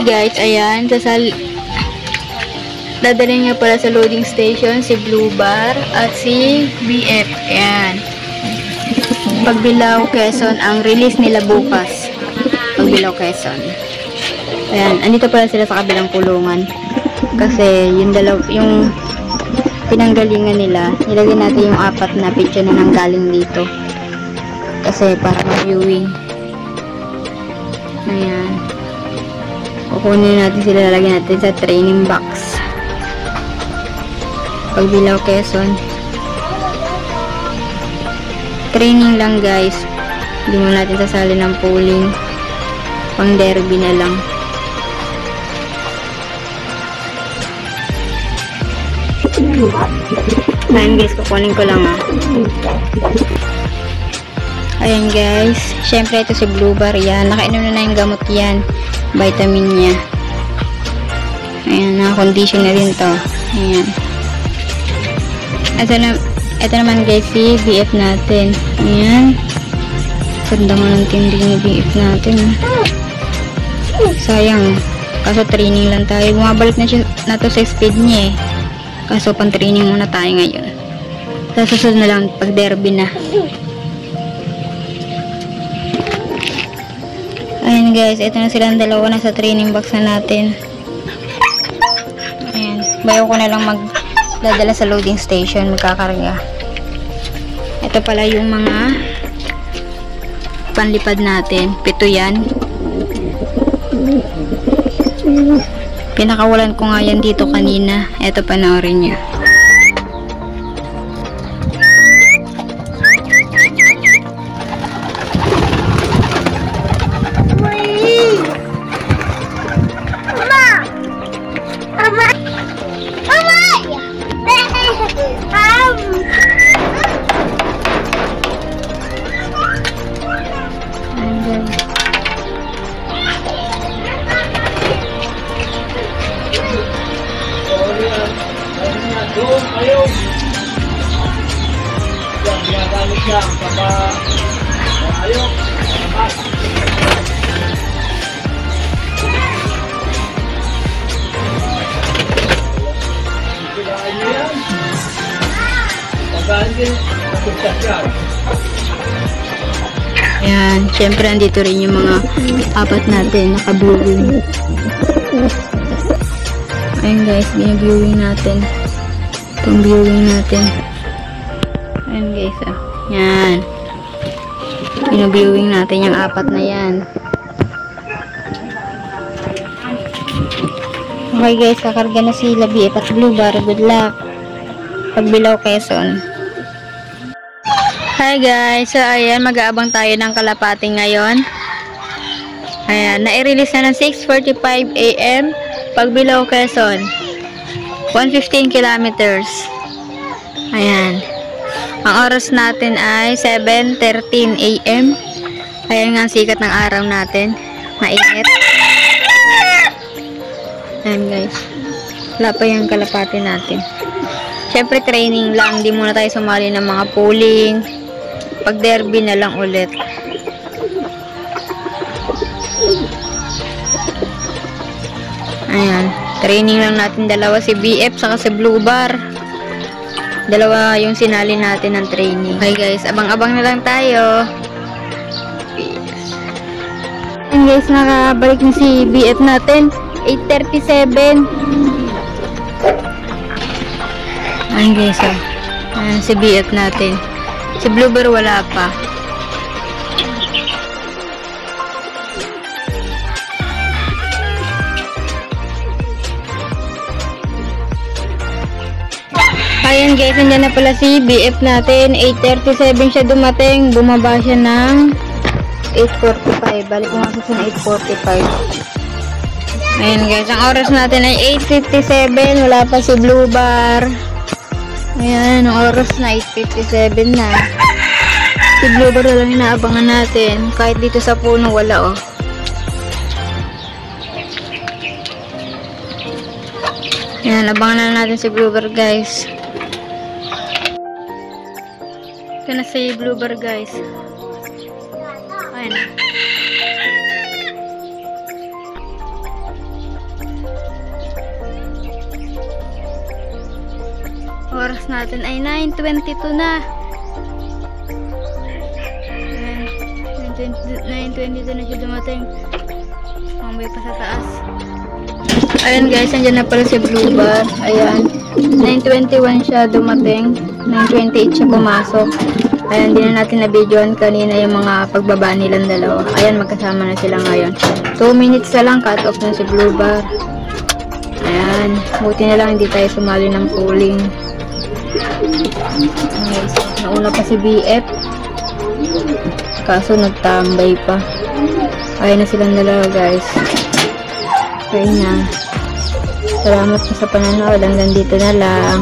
guys, ayan, dadalhin nga pala sa loading station si Blue Bar at si BF. Ayan. Pagbilao, Quezon, ang release nila bukas. Pagbilao, Quezon. Ayan, andito pala sila sa kabilang kulungan. Kasi yung pinanggalingan nila, nilagay natin yung 4 na picture na nanggaling dito. Kasi para ma-viewing. Ayan. Kukunin natin sila, lalagyan natin sa training box. Pagbilao, Quezon. Training lang guys. Hindi mo natin sasali ng pooling. Pang derby na lang. Ayan guys, kukunin ko lang Ayan guys. Syempre ito si Blue Bar. Yan. Nakainom na yung gamot yan. Vitamin niya. Ayan. Naka-condition na rin to. Ayan. Ito naman guys si BF natin. Ayan. Ganda nga ng tinding ni BF natin. Sayang. Kaso training lang tayo. Bumabalik na to sa speed niya eh. Kaso pang training muna tayo ngayon. Sa susunod na lang pag derby na. Ayan guys. Ito na silang dalawa na sa training box na natin. Ayan. Bayo ko na lang magdadala sa loading station. Magkakarga. Ito pala yung mga panlipad natin. 7 yan. Pinakawalan ko nga yan dito kanina. Ito panoorin nyo. Doon kayo. Yan, ginagamit niya. Ayaw. Silaan niyo yan. Pagkaan din. Napuntas yan. Ayan. Siyempre, andito rin yung mga 4 natin. Naka-viewing. Ayan guys, bina-viewing natin. Itong viewing natin. Ayan guys, yan. Bina-viewing natin yung 4 na yan. Okay guys, kakarga na sila BF at Blue Bar. Good luck. Pagbilao, Quezon. Hi guys, so ayan, mag-aabang tayo ng kalapati ngayon. Ayan, nai-release na ng 6:45 AM. Pagbilao, Quezon. 115 kilometers. Ayan. Ang oras natin ay 7:13 AM. Ayan nga ang sikat ng araw natin. Mainit. Ayan guys. Wala pa yung kalapati natin. Siyempre training lang. Hindi muna tayo sumali ng mga pooling. Pag derby na lang ulit. Ayan. Training lang natin dalawa, si BF saka si Blue Bar. Dalawa yung sinali natin ng training. Okay guys, abang-abang na lang tayo. Peace. Ayan guys, nakabalik na si BF natin. 8:37. Ayan guys, ayan si BF natin. Si Blue Bar wala pa. Ayan guys, nandiyan na pala si BF natin. 8:37 siya dumating. Bumaba siya ng 8:45. Balik ko nga siya ng 8:45. Ayan guys, ang oras natin ay 8:57. Wala pa si Blue Bar. Ayan, ang oras na 8:57 na. Si Blue Bar lang inaabangan natin. Kahit dito sa puno, wala Ayan, abangan na natin si Blue Bar guys. Ito na si Blue Bar guys. Ayan. oras natin ay 9:22 na. Ayan, 9:22 na siya dumating. Mambay pa sa taas. Ayan guys, andyan na pala si Blue Bar. Ayan, 9:21 siya dumating. 9:28 siya pumasok. Ayan, hindi na natin na-videoan kanina yung mga pagbaba nilang dalawa. Ayan, magkasama na sila ngayon. 2 minutes na lang, cut off na si Blue Bar. Ayan, buti na lang hindi tayo sumali ng pooling. Okay, so, nauna pa si BF. Kaso nagtambay pa. Ayan na silang dalawa guys. Okay na. Salamat po sa panonood. Hanggang dito na lang.